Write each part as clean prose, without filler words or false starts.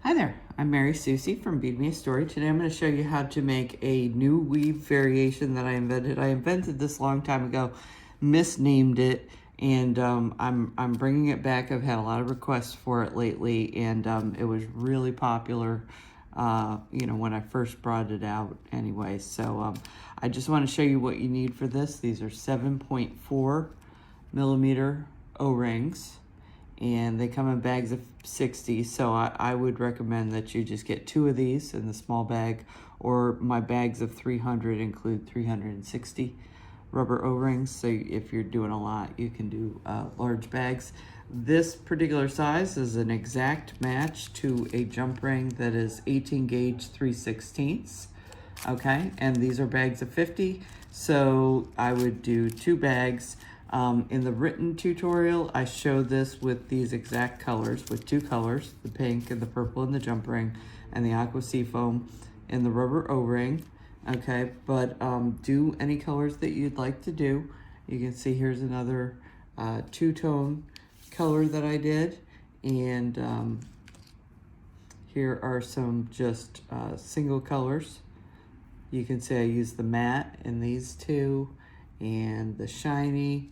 Hi there, I'm Mary Susie from Bead Me a Story. Today I'm going to show you how to make a new weave variation that I invented. I invented this a long time ago, misnamed it, and I'm bringing it back. I've had a lot of requests for it lately, and it was really popular, when I first brought it out anyway. So I just want to show you what you need for this. These are 7.4 millimeter O-rings, and they come in bags of 60, so I would recommend that you just get 2 of these in the small bag, or my bags of 300 include 360 rubber O-rings, so if you're doing a lot, you can do large bags. This particular size is an exact match to a jump ring that is 18 gauge 3/16. Okay, and these are bags of 50, so I would do 2 bags. In the written tutorial, I showed this with these exact colors, with 2 colors, the pink and the purple in the jump ring, and the aqua seafoam in the rubber O-ring. Okay, but do any colors that you'd like to do. You can see here's another 2-tone color that I did, and here are some just single colors. You can see I used the matte in these 2, and the shiny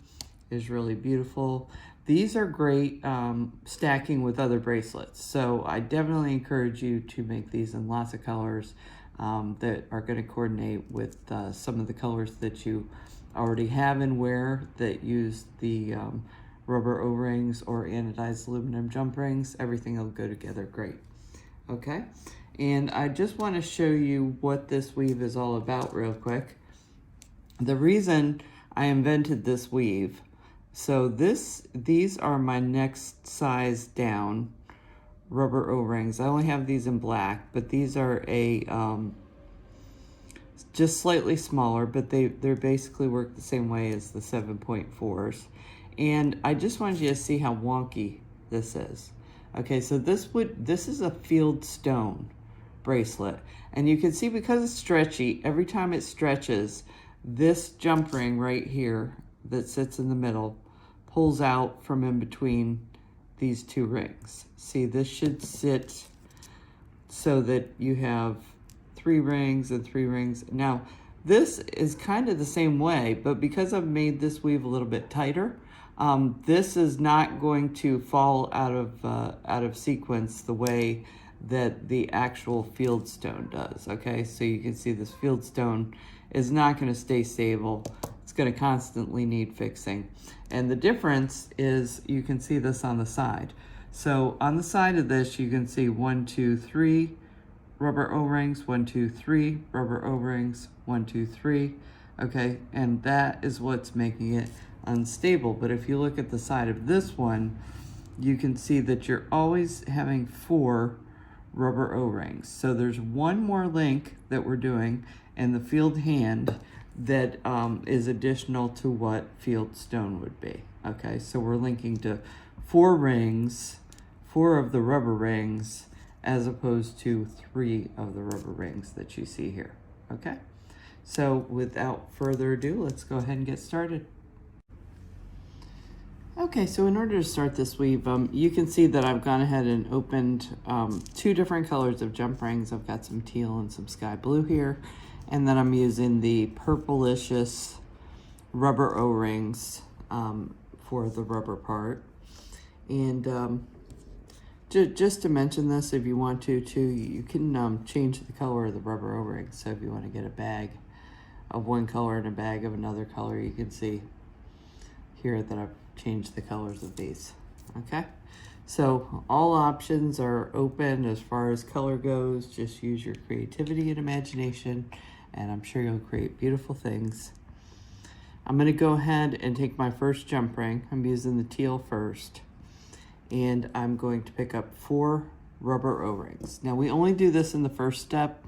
is really beautiful. These are great stacking with other bracelets, so I definitely encourage you to make these in lots of colors that are going to coordinate with some of the colors that you already have and wear that use the rubber O-rings or anodized aluminum jump rings. Everything will go together great. Okay, and I just want to show you what this weave is all about real quick. The reason I invented this weave, so these are my next size down rubber O-rings. I only have these in black, but these are a just slightly smaller, but they basically work the same way as the 7.4s. And I just wanted you to see how wonky this is. Okay, so this is a Fieldstone bracelet, and you can see because it's stretchy, every time it stretches, this jump ring right here that sits in the middle pulls out from in between these 2 rings. See, this should sit so that you have 3 rings and 3 rings. Now, this is kind of the same way, but because I've made this weave a little bit tighter, this is not going to fall out of sequence the way that the actual Fieldstone does. Okay, so you can see this Fieldstone is not going to stay stable. It's going to constantly need fixing. And the difference is you can see this on the side. So on the side of this, you can see 1, 2, 3 rubber O-rings, 1, 2, 3 rubber O-rings, 1, 2, 3. Okay, and that is what's making it unstable. But if you look at the side of this one, you can see that you're always having 4 rubber O-rings. So there's one more link that we're doing in the field hand that is additional to what Fieldstone would be. Okay, so we're linking to 4 rings, 4 of the rubber rings, as opposed to 3 of the rubber rings that you see here. Okay, so without further ado, let's go ahead and get started. Okay, so in order to start this weave, you can see that I've gone ahead and opened 2 different colors of jump rings. I've got some teal and some sky blue here, and then I'm using the purplicious rubber O-rings for the rubber part. And just to mention this, if you want to too, you can change the color of the rubber O-rings. So if you want to get a bag of one color and a bag of another color, you can see here that I've changed the colors of these. Okay, so all options are open as far as color goes. Just use your creativity and imagination, and I'm sure you'll create beautiful things. I'm going to go ahead and take my first jump ring. I'm using the teal first, and I'm going to pick up 4 rubber O-rings. Now we only do this in the first step.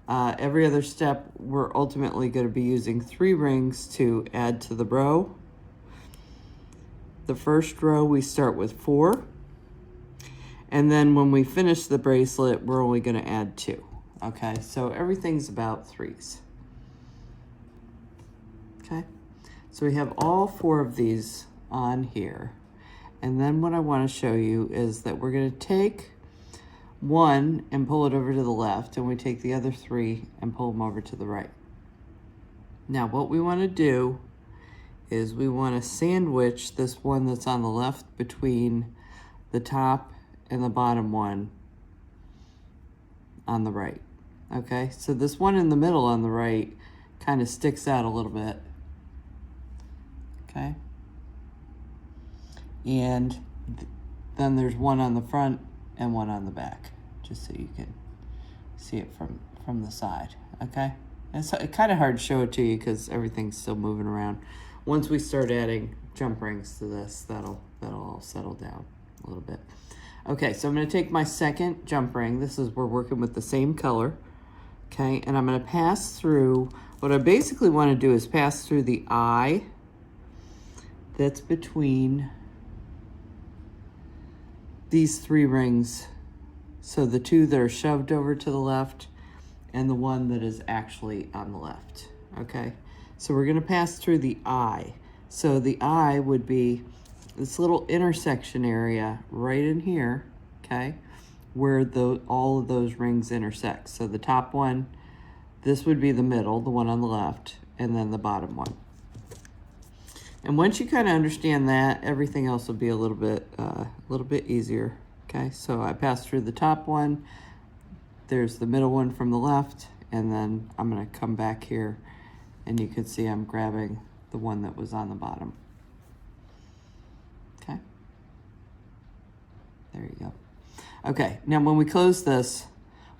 Every other step we're ultimately going to be using 3 rings to add to the row. The first row we start with 4, and then when we finish the bracelet we're only going to add 2. Okay, so everything's about 3s. Okay, so we have all 4 of these on here, and then what I want to show you is that we're going to take one and pull it over to the left, and we take the other 3 and pull them over to the right. Now what we want to do is we want to sandwich this one that's on the left between the top and the bottom one on the right. Okay, so this one in the middle on the right kind of sticks out a little bit. Okay, and then there's one on the front and one on the back, just so you can see it from the side. Okay, and so it's kind of hard to show it to you because everything's still moving around. Once we start adding jump rings to this, that'll all settle down a little bit. Okay, so I'm going to take my second jump ring. We're working with the same color. Okay, and I'm going to pass through, what I basically want to do is pass through the eye that's between these 3 rings. So the 2 that are shoved over to the left and the one that is actually on the left. Okay, so we're going to pass through the eye. So the eye would be this little intersection area right in here, okay, where all of those rings intersect. So the top one, this would be the middle, the one on the left, and then the bottom one. And once you kind of understand that, everything else will be a little bit easier. Okay, so I pass through the top one, there's the middle one from the left, and then I'm going to come back here, and you can see I'm grabbing the one that was on the bottom. Okay, there you go. Okay, now when we close this,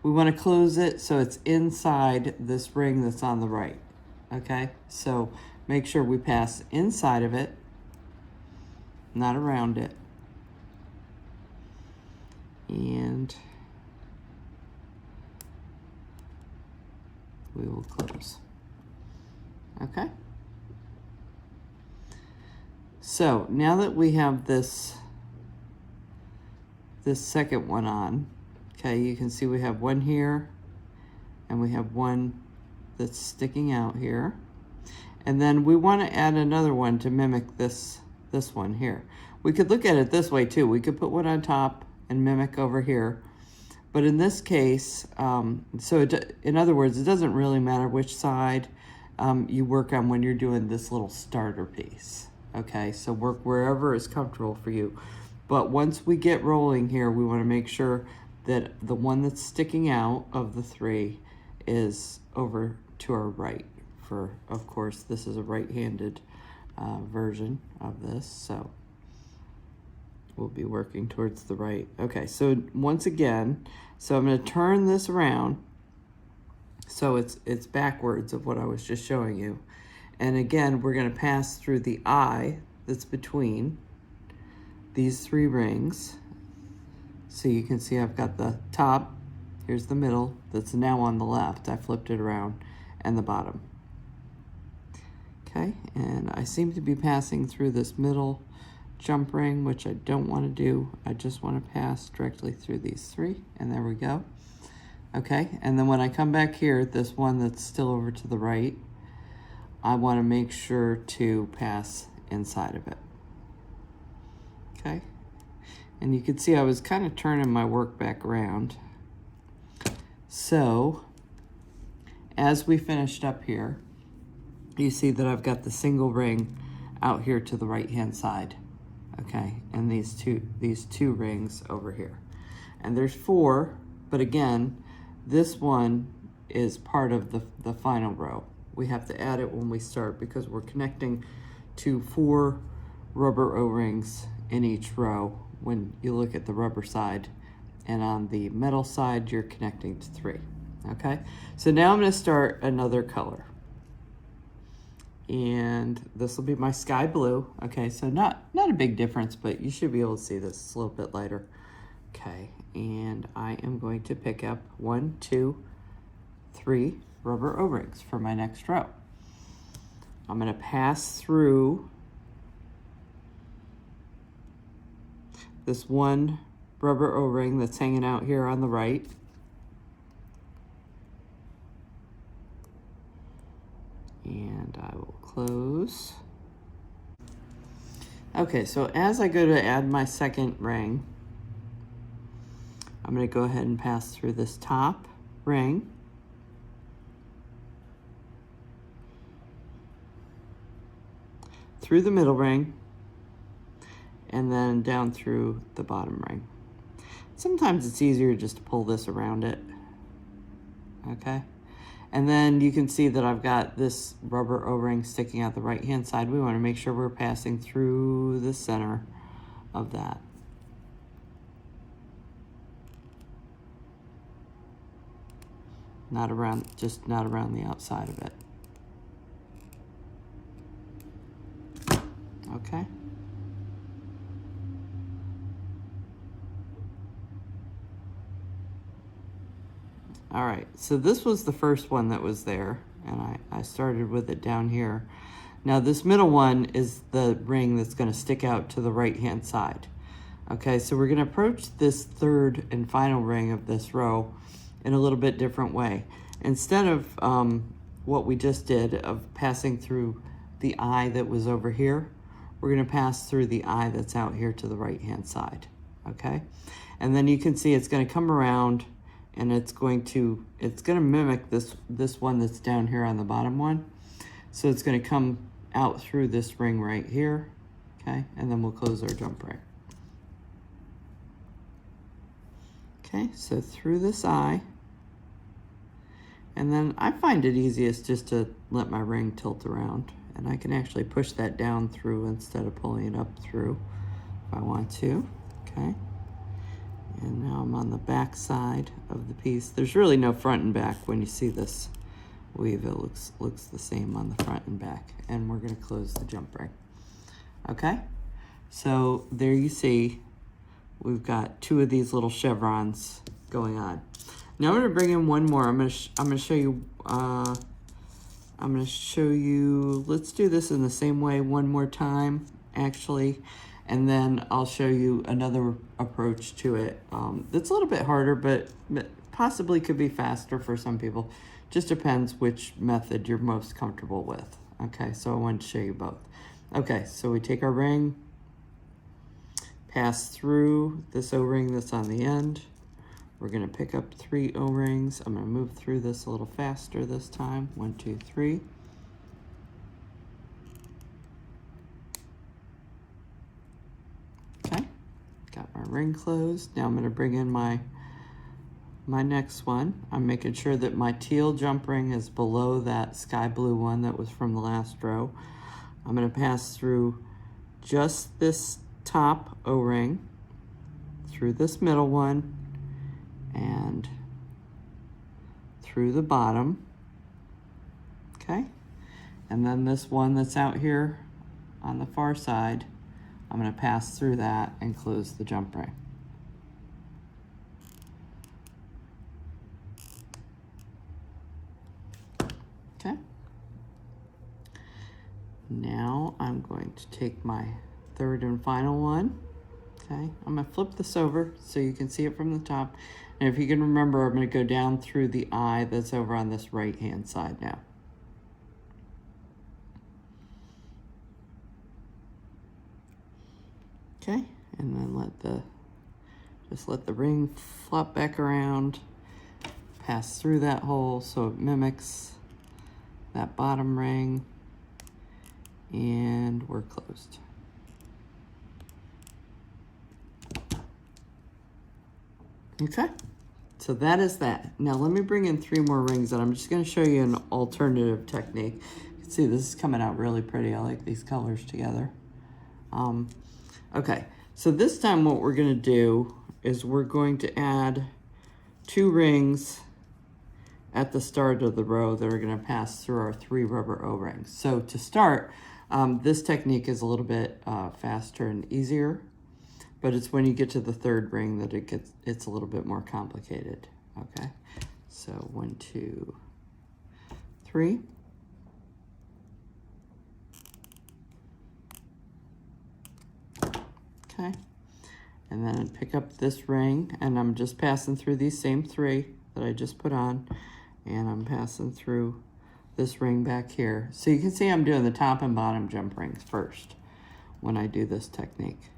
we want to close it so it's inside this ring that's on the right. Okay, so make sure we pass inside of it, not around it. And we will close. Okay. So now that we have this second one on, okay, you can see we have one here and we have one that's sticking out here. And then we want to add another one to mimic this one here. We could look at it this way too. We could put one on top and mimic over here. But in this case, in other words, it doesn't really matter which side you work on when you're doing this little starter piece. Okay, so work wherever is comfortable for you. But once we get rolling here, we want to make sure that the one that's sticking out of the 3 is over to our right. Of course, this is a right-handed version of this, so we'll be working towards the right. Okay, so once again, so I'm going to turn this around so it's backwards of what I was just showing you. And again, we're going to pass through the eye that's between these 3 rings. So you can see I've got the top, here's the middle, that's now on the left. I flipped it around, and the bottom. Okay, and I seem to be passing through this middle jump ring, which I don't want to do. I just want to pass directly through these 3, and there we go. Okay, and then when I come back here, this one that's still over to the right, I want to make sure to pass inside of it. Okay, and you can see I was kind of turning my work back around. So as we finished up here, you see that I've got the single ring out here to the right hand side. Okay, and these two rings over here, and there's 4, but again, this one is part of the final row. We have to add it when we start because we're connecting to 4 rubber O-rings in each row when you look at the rubber side, and on the metal side you're connecting to 3. Okay, so now I'm going to start another color, and this will be my sky blue. Okay, so not a big difference, but you should be able to see this. It's a little bit lighter. Okay, and I am going to pick up 1, 2, 3 rubber O-rings for my next row. I'm going to pass through this one rubber O-ring that's hanging out here on the right. And I will close. Okay, so as I go to add my second ring, I'm going to go ahead and pass through this top ring. Through the middle ring, and then down through the bottom ring. Sometimes it's easier just to pull this around it, okay? And then you can see that I've got this rubber O-ring sticking out the right-hand side. We want to make sure we're passing through the center of that. Not around, just not around the outside of it. Okay. All right, so this was the first one that was there, and I started with it down here. Now this middle one is the ring that's going to stick out to the right-hand side. Okay, so we're going to approach this third and final ring of this row in a little bit different way. Instead of what we just did of passing through the eye that was over here, we're going to pass through the eye that's out here to the right-hand side, okay? And then you can see it's going to come around, and it's going to mimic this one that's down here on the bottom one. So it's going to come out through this ring right here, okay? And then we'll close our jump ring. Okay, so through this eye, and then I find it easiest just to let my ring tilt around, and I can actually push that down through instead of pulling it up through if I want to, okay? And now I'm on the back side of the piece. There's really no front and back when you see this weave. It looks the same on the front and back, and we're going to close the jump ring. Okay, so there you see we've got two of these little chevrons going on. Now I'm going to bring in one more. I'm going to show you. I'm going to show you. Let's do this in the same way one more time, actually, and then I'll show you another approach to it. That's a little bit harder, but possibly could be faster for some people. Just depends which method you're most comfortable with. Okay, so I wanted to show you both. Okay, so we take our ring, pass through this O-ring that's on the end. We're going to pick up 3 O-rings. I'm going to move through this a little faster this time. 1, 2, 3. Okay, got my ring closed. Now I'm going to bring in my next one. I'm making sure that my teal jump ring is below that sky blue one that was from the last row. I'm going to pass through just this top O-ring, through this middle one, and through the bottom, okay? And then this one that's out here on the far side, I'm going to pass through that and close the jump ring. Okay. Now I'm going to take my third and final one. Okay, I'm going to flip this over so you can see it from the top. And if you can remember, I'm going to go down through the eye that's over on this right-hand side now. Okay, and then just let the ring flop back around, pass through that hole so it mimics that bottom ring, and we're closed. Okay, so that is that. Now let me bring in 3 more rings, and I'm just going to show you an alternative technique. You can see this is coming out really pretty. I like these colors together. Okay, so this time what we're going to do is we're going to add 2 rings at the start of the row that are going to pass through our 3 rubber O-rings. So to start, this technique is a little bit faster and easier. But it's when you get to the 3rd ring that it's a little bit more complicated. Okay, so 1, 2, 3. Okay, and then pick up this ring, and I'm just passing through these same 3 that I just put on, and I'm passing through this ring back here. So you can see I'm doing the top and bottom jump rings first when I do this technique.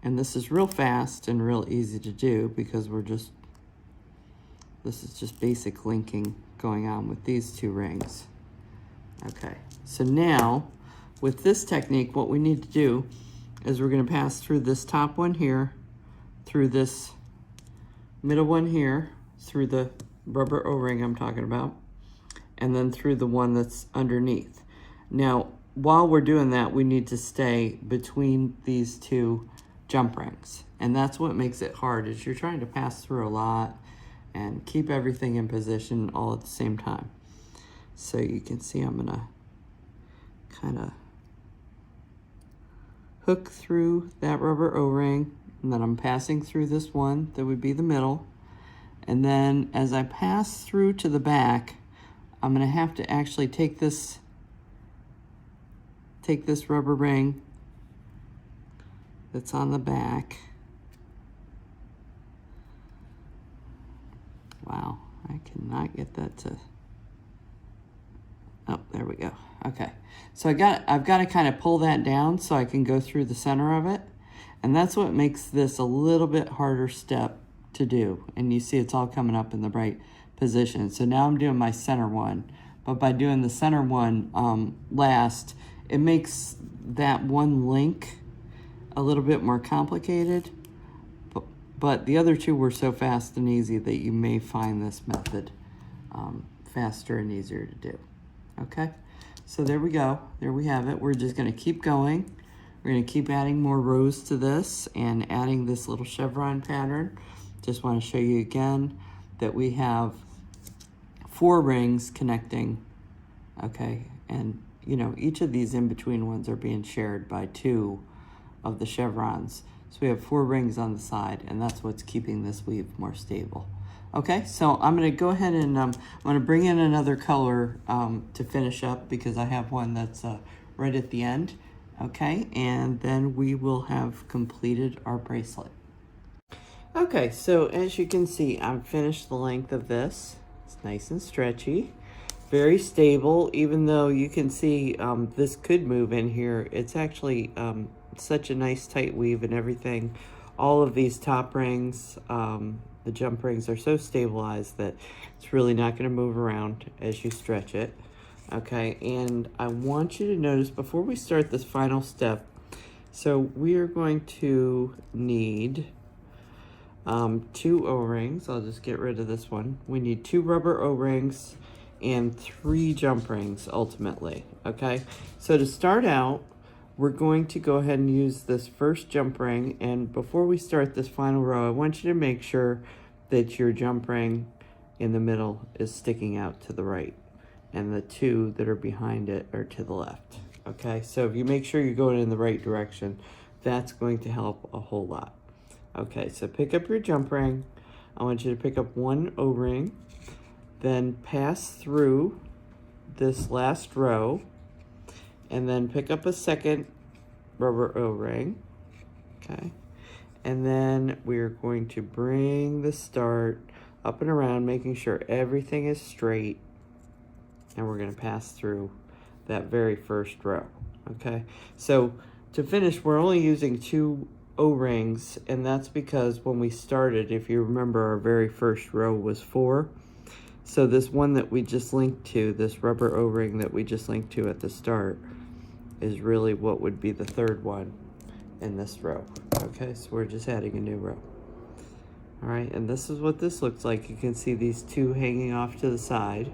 And this is real fast and real easy to do because this is just basic linking going on with these two rings. Okay, so now with this technique, what we need to do is we're gonna pass through this top one here, through this middle one here, through the rubber O-ring I'm talking about, and then through the one that's underneath. Now, while we're doing that, we need to stay between these two jump rings. And that's what makes it hard, is you're trying to pass through a lot and keep everything in position all at the same time. So you can see I'm gonna kind of hook through that rubber O-ring, and then I'm passing through this one that would be the middle. And then as I pass through to the back, I'm gonna have to actually take this rubber ring that's on the back. Wow, I cannot get that to, oh, there we go. Okay, so I've got to kind of pull that down so I can go through the center of it. And that's what makes this a little bit harder step to do. And you see it's all coming up in the right position. So now I'm doing my center one. But by doing the center one last, it makes that one link a little bit more complicated. But the other two were so fast and easy that you may find this method faster and easier to do. Okay, so there we go. There we have it. We're just going to keep going. We're going to keep adding more rows to this and adding this little chevron pattern. Just want to show you again that we have 4 rings connecting. Okay, and you know, each of these in-between ones are being shared by 2 of the chevrons. So we have 4 rings on the side, and that's what's keeping this weave more stable. Okay, so I'm gonna go ahead and I'm gonna bring in another color to finish up, because I have one that's right at the end. Okay, and then we will have completed our bracelet. Okay, so as you can see, I've finished the length of this. It's nice and stretchy, very stable, even though you can see this could move in here. It's actually such a nice tight weave and everything. All of these top rings, the jump rings, are so stabilized that it's really not going to move around as you stretch it. Okay, and I want you to notice before we start this final step, so we are going to need 2 O-rings. I'll just get rid of this one. We need 2 rubber O-rings and 3 jump rings ultimately. Okay, so to start out, we're going to go ahead and use this first jump ring, and before we start this final row, I want you to make sure that your jump ring in the middle is sticking out to the right, and the 2 that are behind it are to the left. Okay, so if you make sure you're going in the right direction, that's going to help a whole lot. Okay, so pick up your jump ring. I want you to pick up 1 O-ring, then pass through this last row, and then pick up a second rubber O-ring. Okay, and then we're going to bring the start up and around, making sure everything is straight, and we're going to pass through that very first row. Okay, so to finish, we're only using 2 O-rings, and that's because when we started, if you remember, our very first row was 4. So this one that we just linked to, this rubber O-ring that we just linked to at the start, is really what would be the 3rd one in this row. Okay, so we're just adding a new row. All right, and this is what this looks like. You can see these 2 hanging off to the side.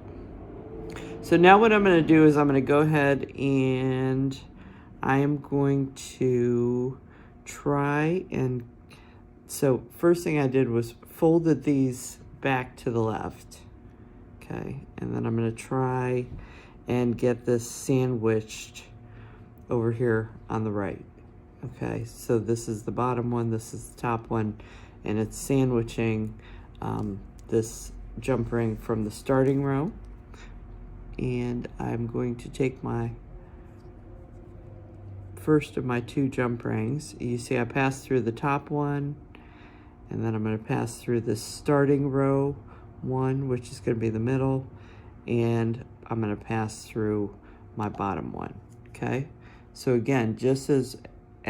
So now what I'm going to do is I'm going to go ahead and I am going to try and, so first thing I did was folded these back to the left. Okay, and then I'm going to try and get this sandwiched over here on the right. Okay, so this is the bottom one, this is the top one, and it's sandwiching this jump ring from the starting row. And I'm going to take my first of my 2 jump rings. You see I passed through the top one, and then I'm going to pass through the starting row 1, which is going to be the middle, and I'm going to pass through my bottom one. Okay, so again, just as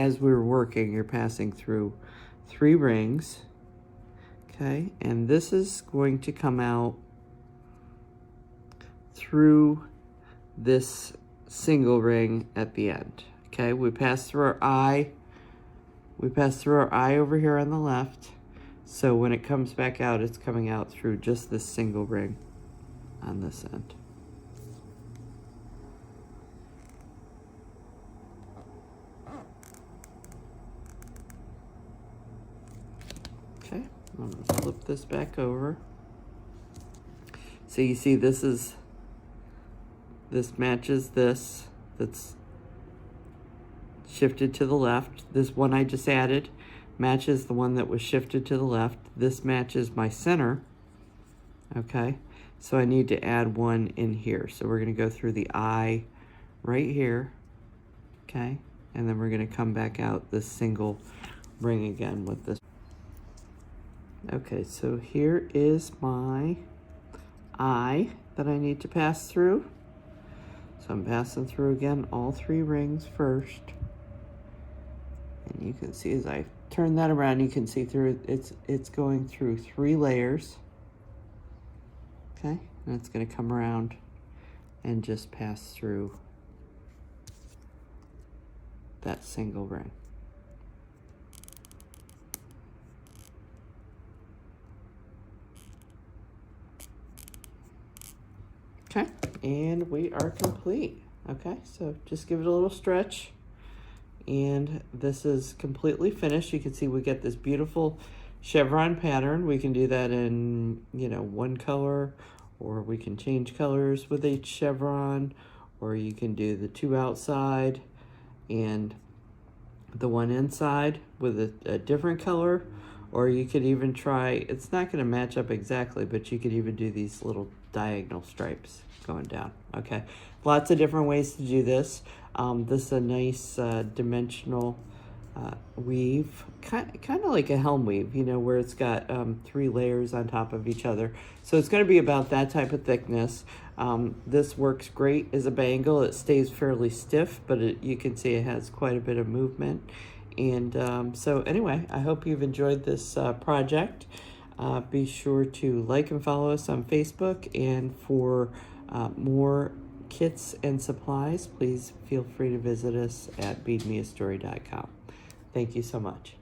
as we're working, you're passing through 3 rings, okay? And this is going to come out through this single ring at the end, okay? We pass through our eye. We pass through our eye over here on the left. So when it comes back out, it's coming out through just this single ring on this end. Okay, I'm gonna flip this back over. So you see this matches this, that's shifted to the left. This one I just added matches the one that was shifted to the left. This matches my center, okay? So I need to add one in here. So we're gonna go through the eye right here, okay? And then we're gonna come back out this single ring again with this. Okay, so here is my eye that I need to pass through. So I'm passing through again all 3 rings first. And you can see as I turn that around, you can see through it's going through 3 layers. Okay, and it's going to come around and just pass through that single ring. Okay, and we are complete. Okay, so just give it a little stretch. And this is completely finished. You can see we get this beautiful chevron pattern. We can do that in, you know, one color, or we can change colors with each chevron, or you can do the 2 outside and the 1 inside with a different color, or you could even try, it's not going to match up exactly, but you could even do these little diagonal stripes going down. Okay, lots of different ways to do this. This is a nice dimensional weave, kind of like a helm weave, you know, where it's got 3 layers on top of each other. So it's going to be about that type of thickness. This works great as a bangle. It stays fairly stiff, but you can see it has quite a bit of movement. And so anyway, I hope you've enjoyed this project. Be sure to like and follow us on Facebook, and for more kits and supplies, please feel free to visit us at beadmeastory.com. Thank you so much.